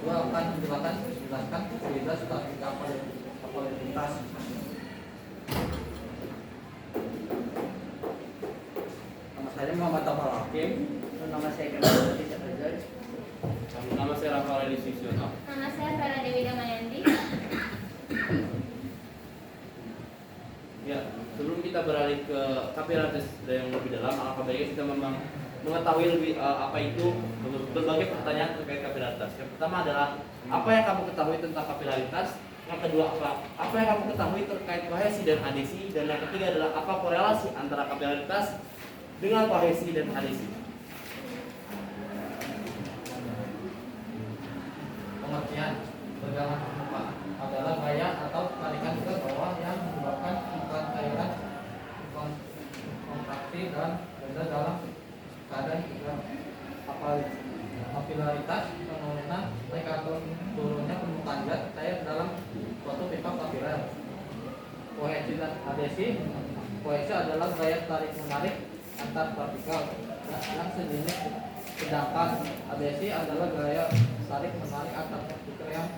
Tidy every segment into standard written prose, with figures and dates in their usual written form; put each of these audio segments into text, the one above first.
Gua akan menjelaskan fasilitas statik kapalitas. Nama saya Muhammad Tafal Hakim. Nama saya Kemal Rizal. Nama saya Rafael Edisiono. Nama saya Vera Dewi Damayanti. Ya, sebelum kita beralih ke kapilaritas yang lebih dalam, alangkah baiknya kita memang mengetahui lebih apa itu berbagai pertanyaan terkait kapilaritas. Yang pertama adalah apa yang kamu ketahui tentang kapilaritas? Yang kedua apa yang kamu ketahui terkait kohesi dan adhesi? Dan yang ketiga adalah apa korelasi antara kapilaritas dengan kohesi dan adhesi? Pengertian tegangan permukaan adalah gaya atau tarikan ke bawah yang menyebabkan tingkat cairan kontraksi dan benda dalam keadaan kapilaritas penurunan naik atau turunnya permukaan zat cair dalam suatu pipa kapiler. Kohesi dan adhesi. Kohesi adalah gaya tarik menarik antar partikel yang sejenis, sedangkan adhesi adalah gaya tarik menarik antar partikel yang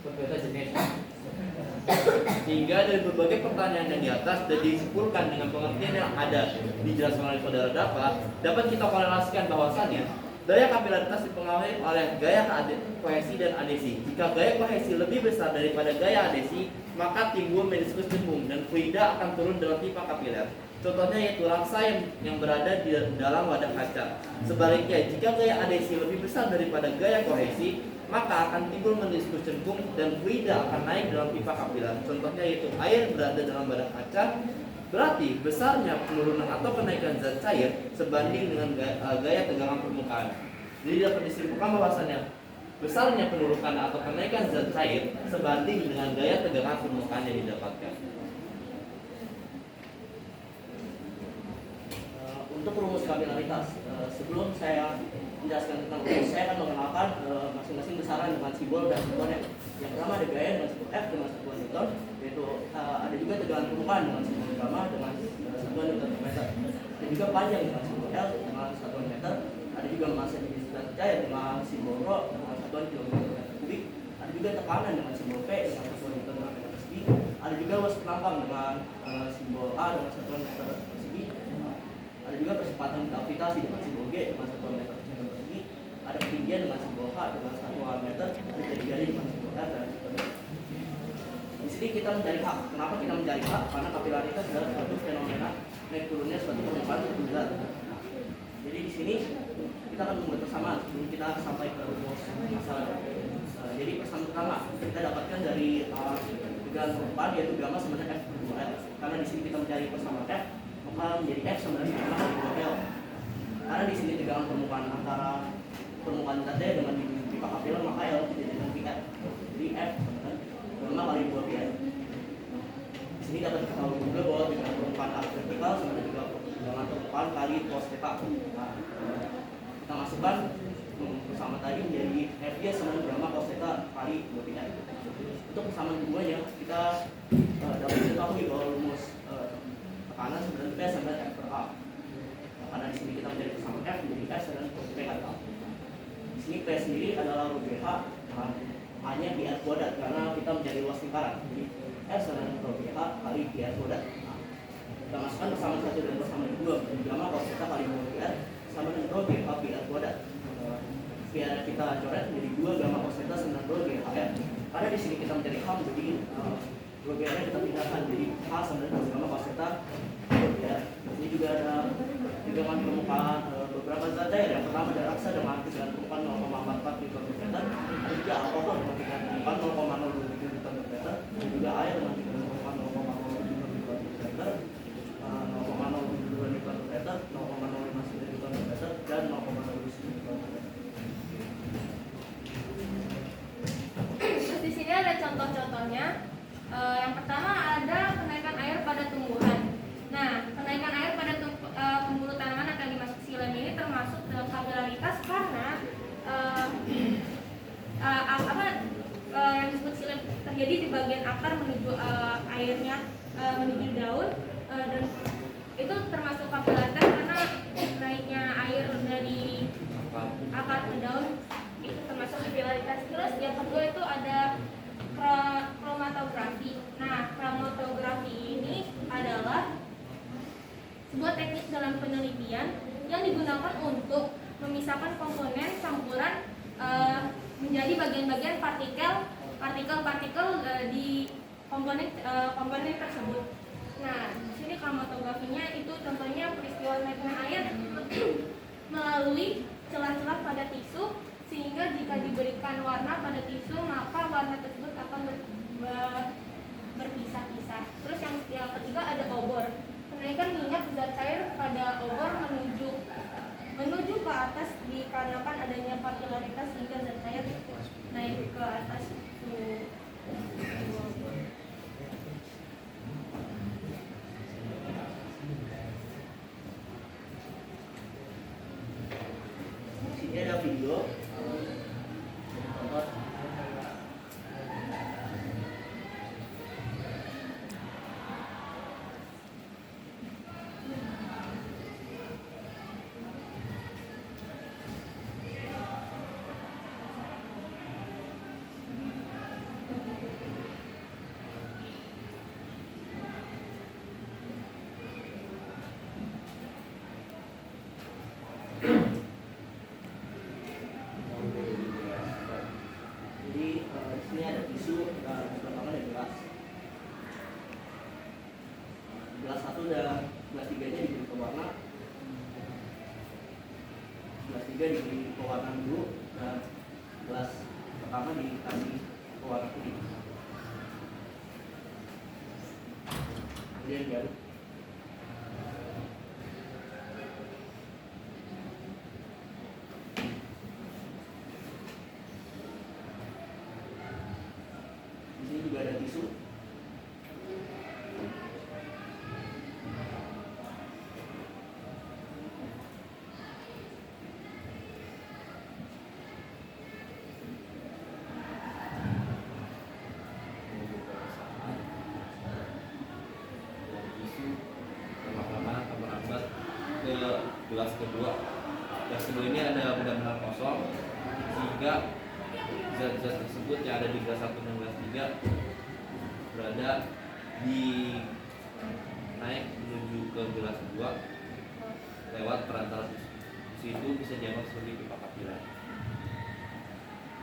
berbeda jenis. Hingga dari berbagai pertanyaan yang di atas dan disimpulkan dengan pengertian yang ada dijelaskan oleh saudara dapat kita korelasikan bahwasannya gaya kapilaritas dipengaruhi oleh gaya kohesi dan adhesi. Jika gaya kohesi lebih besar daripada gaya adhesi, maka timbul meniskus cembung dan fluida akan turun dalam pipa kapiler. Contohnya yaitu raksa yang berada di dalam wadah kaca. Sebaliknya, jika gaya adhesi lebih besar daripada gaya kohesi, maka akan timbul meniskus cembung dan fluida akan naik dalam pipa kapiler. Contohnya yaitu air berada dalam wadah kaca. Berarti besarnya penurunan atau kenaikan zat cair sebanding dengan gaya tegangan permukaan. Jadi dapat disimpulkan bahwasannya besarnya penurunan atau kenaikan zat cair sebanding dengan gaya tegangan permukaan yang didapatkan. Untuk rumus kapilaritas, sebelum saya menjelaskan tentang rumus, saya akan mengenalkan masing-masing besaran dengan simbol dan satuannya. Yang pertama ada gaya dengan simbol F dengan satuan Newton, yaitu ada juga tegangan permukaan dengan simbol gamma dengan satuan Newton per meter. Ada juga panjang dengan simbol L dengan satuan meter. Ada juga massa jenis zat cair dengan simbol ρ dengan satuan kilometer per kubik. Ada juga tekanan dengan simbol P dengan satuan Newton per meter persegi. Ada juga luas penampang dengan simbol A dengan satuan meter persegi. Ada juga percepatan gravitasi dengan simbol G dengan satuan meter persegi. Ada ketinggian dengan simbol H dengan satuan meter. Ada jari-jari dengan simbol R dan seterusnya. Di sini kita mencari H. Kenapa kita mencari H? Karena kapilaritas adalah suatu fenomena naik turunnya suatu permukaan tertentu. Jadi di sini kita akan membuat persamaan sebelum kita sampai ke rumus masalah. Jadi persamaan pertama kita dapatkan dari tegangan permukaan yaitu gamma sama dengan F per 2L. Karena di sini kita mencari persamaan F, maka menjadi F sama dengan gamma per 2L. Karena di sini tegangan permukaan antara permukaan zatnya dengan pipa kapiler, maka L tidak dengan pipa. Jadi F sama dengan gamma kali 2L. Di sini dapat diketahui juga bahwa tegangan permukaan vertikal sama dengan tegangan permukaan kali cos theta. Nah, kita masukkan persamaan tadi menjadi Fj sama dengan gamma cos theta kali 2L. Untuk persamaan keduanya kita dapat diketahui bahwa rumus tekanan sebenarnya P sama dengan F per A. Karena di sini kita mencari persamaan F menjadi F sama dengan P kali A. Di sini P sendiri adalah ρBh, A-nya pi r kuadrat karena kita mencari luas lingkaran. Jadi F sama dengan ρBh kali pi r kuadrat. Kita masukkan persamaan satu dan persamaan kedua menjadi gamma cos theta kali 2πr sama dengan ρBh pi r kuadrat. Pi r kita coret menjadi 2 gamma cos theta sama dengan ρBhr. Karena di sini kita mencari H menjadi ρBh kita pindahkan jadi H sama dengan gamma cos theta ρBh. Ini juga ada tegangan permukaan beberapa zat cair. Yang pertama ada raksa dengan tegangan permukaan 0,44 mikrometer. Ada juga alkohol dengan tegangan permukaan 0,02 mikrometer. Dan juga air dengan tegangan permukaan 0,05 mikrometer, 0,02 mikrometer, 0,059 mikrometer, dan 0,09 mikrometer. Terus di sini ada contoh-contohnya. Yang pertama ada kenaikan air pada tumbuhan. Nah, kenaikan air pada pembuluh tanaman akan dimasuk silen ini termasuk dalam kapilaritas karena yang disebut silen terjadi di bagian akar menuju airnya menuju daun dan itu termasuk kapilaritas karena naiknya air dari akar ke daun itu termasuk kapilaritas. Terus untuk memisahkan komponen campuran menjadi bagian-bagian partikel di komponen tersebut. Nah, di sini kromatografinya itu contohnya peristiwa naiknya air melalui celah-celah pada tisu, sehingga jika diberikan warna pada tisu maka warna tersebut akan berpisah-pisah. Terus yang ketiga ada obor. Kenaikan minyak zat cair pada obor menuju ke atas dikarenakan adanya kapilaritas hingga zat cair naik ke atas. Sini ada video. Jadi di sini ada tisu, pertama ada gelas. Gelas satu dan gelas tiganya diberi pewarna. Gelas tiga diberi pewarna dulu dan gelas pertama dikasih pewarna putih. Kemudian diaduk. Di sini juga ada tisu. Lama-lama ke gelas kedua. Gelas kedua ini ada benar-benar kosong, sehingga zat-zat tersebut yang ada di gelas 1 dan gelas 3 berada di naik menuju ke gelas 2 lewat perantara tisu. Tisu itu bisa dianggap sebagai pipa kapiler.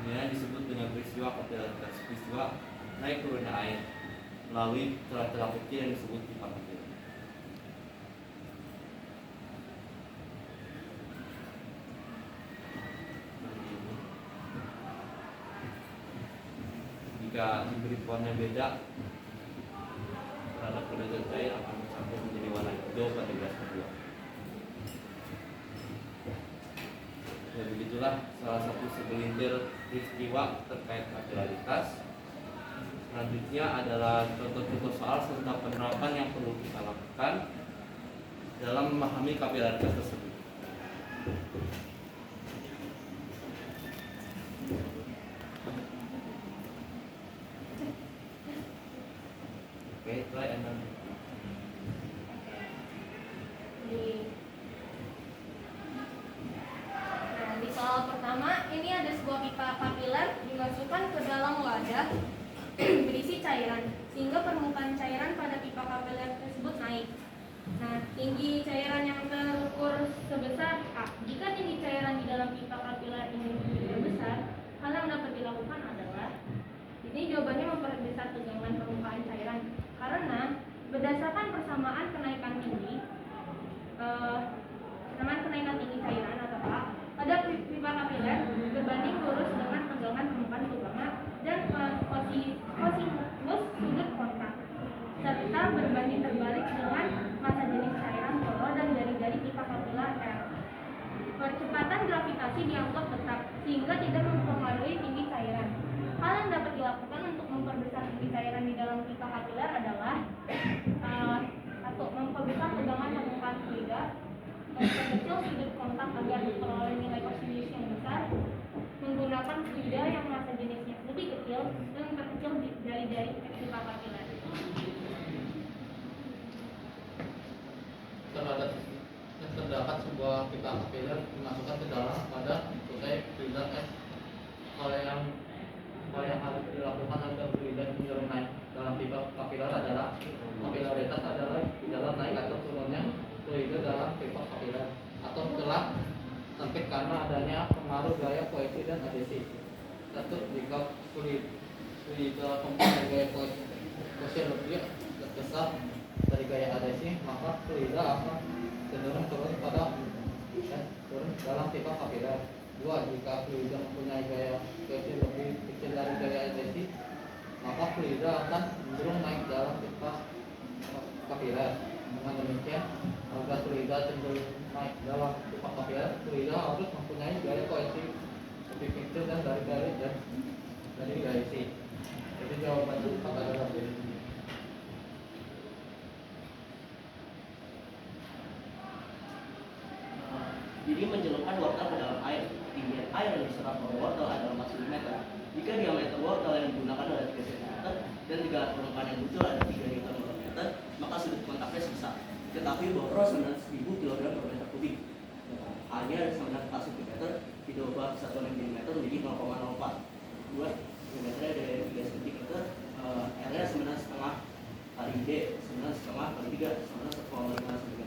Ini disebut dengan peristiwa kapilaritas, peristiwa naik turunnya air melalui celah-celah kecil yang disebut pipa kapiler. Jika diberi warna beda terhadap zat cair akan bercampur menjadi warna hijau pada gelas kedua. Ya, begitulah salah satu segelintir peristiwa terkait kapilaritas. Selanjutnya adalah contoh-contoh soal serta penerapan yang perlu kita lakukan dalam memahami kapilaritas tersebut. Oke, try and then. Nah, di soal pertama ini ada sebuah pipa kapiler dimasukkan ke dalam wadah berisi cairan, sehingga permukaan cairan pada pipa kapiler tersebut naik. Nah, tinggi cairan yang terukur sebesar A. Jika tinggi cairan di dalam pipa kapiler ini tidak besar, hal yang dapat dilakukan adalah ini jawabannya memperbesar tegangan permukaan cairan, karena berdasarkan persamaan kenaikan tinggi cairan atau A pada pipa kapiler berbanding lurus dengan tegangan permukaan lubangnya dan kosinus sudut kontak, serta berbanding terbalik dengan massa jenis cairan poro dan jari-jari pipa kapiler R. Percepatan gravitasi dianggap tetap sehingga tidak mempengaruhi tinggi cairan. Hal yang dapat dilakukan untuk memperbesar tinggi cairan di dalam pipa kapiler adalah atau memperbesar tegangan permukaan fluida, memperkecil sudut kontak agar memperoleh nilai kosinus yang besar, menggunakan fluida yang massa jenisnya lebih kecil, dan memperkecil jari-jari pipa kapiler. Terdapat sebuah pipa kapiler dimasukkan ke dalam pada usai fluida S. Hal yang harus dilakukan agar fluida cenderung naik dalam pipa kapiler adalah kapilaritas adalah di dalam naik atau turunnya fluida dalam pipa kapiler atau celah sempit karena adanya pengaruh gaya koeksi dan adhesi. Satu, jika fluida komponen gaya koeksi lebih besar dari gaya adhesi, maka fluida akan cenderung turun dalam pipa kapiler. Dua, jika fluida mempunyai gaya koeksi lebih kecil dari gaya adhesi, maka fluida akan cenderung naik dalam pipa kapiler. Dengan demikian, agar fluida cenderung naik dalam pipa kapiler, fluida harus mempunyai gaya koeksi lebih kecil dan dari gaya C. Jadi jawabannya 4 adalah B. Jadi mencelupkan wortel ke dalam air. Ketinggian air yang diserap oleh wortel adalah 4 cm. Jika diameter wortel yang digunakan adalah 3 cm dan jika permukaan yang muncul ada 3 Nm, maka sudut kontaknya sebesar. Tetapi boros 9.000 kg per meter kubik. A-nya 9 cm, diubah satuan mm menjadi 0,04. 2 mm dari 3 cm, R-nya 9,5 kali D, 9,5 kali 3, 1,5 cm.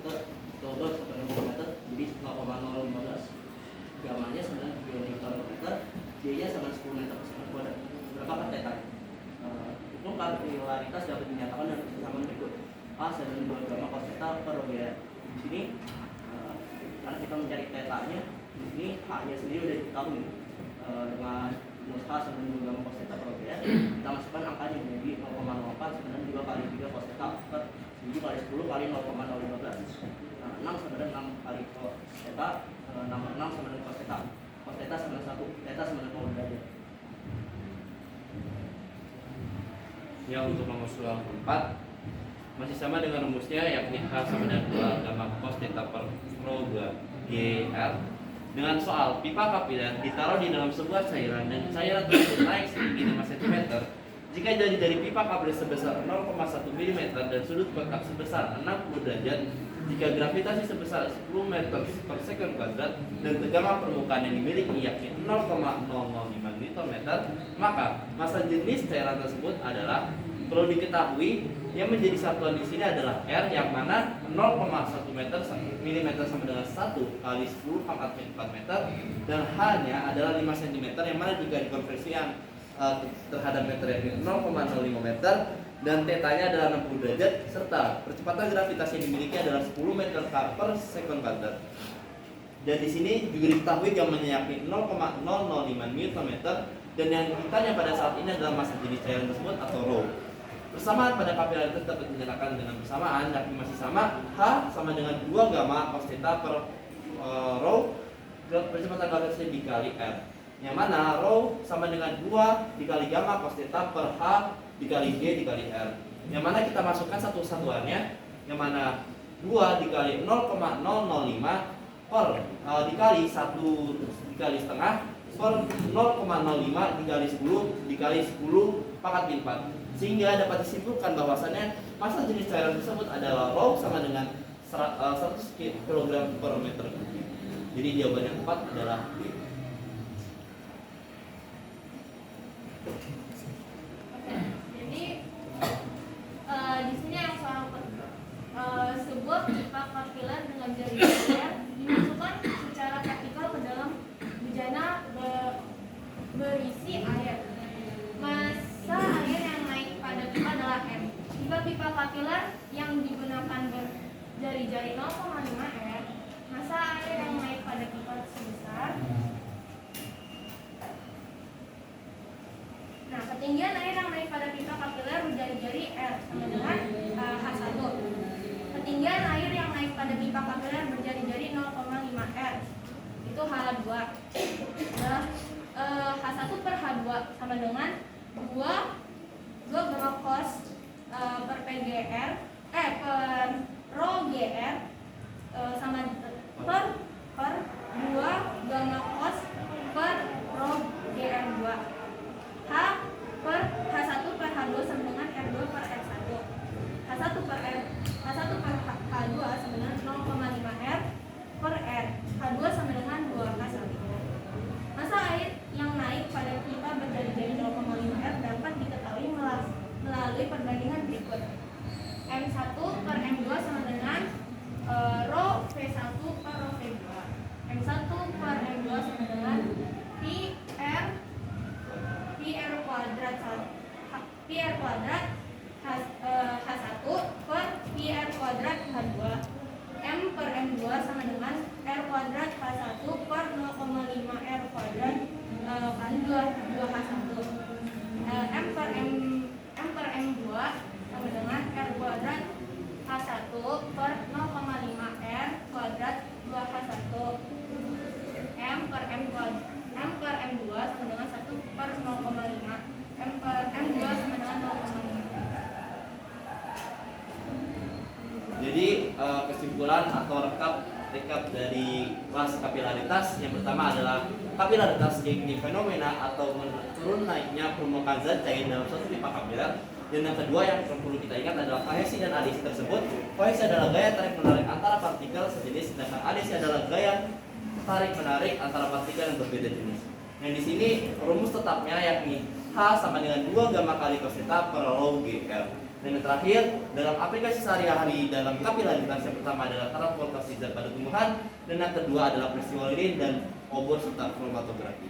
Diubah satuan mm jadi 0,015. Gamanya 9 km per meter, D-nya sama 10 meter per second kuadrat. Berapa kan theta? Hukum kapilaritas dapat dinyatakan dengan persamaan berikut. A sama 2 gamma cos theta per rho G. Di sini karena kita mencari theta-nya, di sini A-nya sendiri sudah diketahui dengan rumus A sama 2 gamma cos theta per rho G. Kita masukkan angkanya menjadi 0,04 sama 2 kali 3 cos theta per 7 kali 10 kali 0,015. 6 sama dengan 6 kali cos theta, 6 sama dengan cos theta. Cos theta sama dengan 1, theta sama dengan 0 derajat. Ya, untuk nomor 94 masih sama dengan rumusnya, yakni H sama dengan 2 gamma cos theta per rho GR. Dengan soal pipa kapiler ditaruh di dalam sebuah cairan dan cairan tersebut naik setinggi 5 cm. Jika dari pipa kapiler sebesar 0,1 mm dan sudut kontak sebesar 60 derajat, jika gravitasi sebesar 10 meter per second kuadrat dan tegangan permukaan yang dimiliki yakni 0,005 Nm, maka massa jenis cairan tersebut adalah, perlu diketahui yang menjadi satuan di sini adalah R, yang mana 0,1 mm sama dengan 1 kali 10 pangkat 4 meter, dan H-nya adalah 5 cm, yang mana jika dikonversikan terhadap meter yakni 0,05 meter, dan θ-nya adalah 60 derajat, serta percepatan gravitasi yang dimiliki adalah 10 meter per second kuadrat. Dan di sini juga diketahui gambarnya yakni 0,005 Nm, dan yang ditanya pada saat ini adalah massa jenis cairan tersebut atau rho. Persamaan pada kapilaritas dapat dinyatakan dengan persamaan, yakni masih sama, H sama dengan 2 gamma cos theta per rho percepatan gravitasi dikali R, yang mana rho sama dengan 2 dikali gamma cos theta per H dikali G dikali R, yang mana kita masukkan satu satuannya, yang mana 2 dikali 0,005 per dikali 1 dikali setengah per 0,05 dikali 10 dikali 10 pangkat 4, sehingga dapat disimpulkan bahwasannya massa jenis cairan tersebut adalah rho sama dengan 100 kg per meter kubik. Jadi jawaban yang tepat adalah B. Jadi di sini yang soal sebuah pipa kapiler dengan jaringan dimasukkan secara vertikal ke dalam bejana berisi air. Massa air yang naik pada pipa adalah M. Jika pipa kapiler yang digunakan berjari-jari 0,5 R, massa air yang naik pada pipa sebesar. Nah, ketinggian air yang naik pada pipa kapiler berjari-jari R sama dengan H1. Ketinggian air yang naik pada pipa kapiler berjari-jari 0,5 R, itu H2. Adalah H1 per H2 sama dengan 2 gamma cos per PGR per rho GR sama per 2 gamma cos per rho GR2. H per H1 per H2 sama dengan R2 per R1. H1 per H2 sama dengan 0,5 R per R. H2 sama dengan 2H1. Massa air yang naik pada pipa berjari-jari 0,5 R dapat diketahui melalui perbandingan berikut. M1 per M2 sama dengan rho V1 kuadrat H1 per pi R kuadrat H2. M per M2 sama dengan R kuadrat H1 per 0,5 R kuadrat kali 2 H1. M per M2 sama dengan R kuadrat H1 per 0,5 R kuadrat 2 H1. M per M2 sama dengan 1 per 0,5. M per M2 sama dengan 0,5. Jadi kesimpulan atau rekap dari kelas kapilaritas yang pertama adalah kapilaritas yakni fenomena atau turun naiknya permukaan zat cair dalam suatu pipa kapiler. Dan yang kedua yang perlu kita ingat adalah kohesi dan adesi tersebut. Kohesi adalah gaya tarik menarik antara partikel sejenis, sedangkan adesi adalah gaya tarik menarik antara partikel yang berbeda jenis. Yang di sini rumus tetapnya yakni H sama dengan 2 gamma kali cos theta per log GR. Dan yang terakhir, dalam aplikasi sehari-hari dalam kapilaritas yang pertama adalah transportasi zat pada tumbuhan, dan yang kedua adalah peristiwa lilin dan obor serta kromatografi.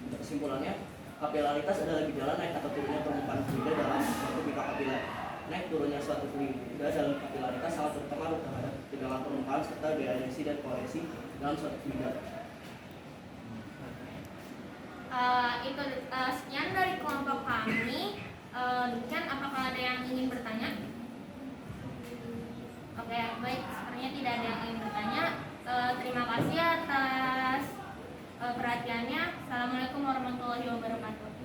Untuk kesimpulannya, kapilaritas adalah gejala naik atau turunnya permukaan fluida dalam suatu pipa kapiler. Naik turunnya suatu fluida dalam kapilaritas sangat berpengaruh terhadap tegangan permukaan serta gaya adesi dan kohesi dalam suatu fluida. Itu sekian dari kelompok kami. Demikian, apakah ada yang ingin bertanya? Oke, baik. Sepertinya tidak ada yang ingin bertanya. Terima kasih atas perhatiannya. Assalamualaikum warahmatullahi wabarakatuh.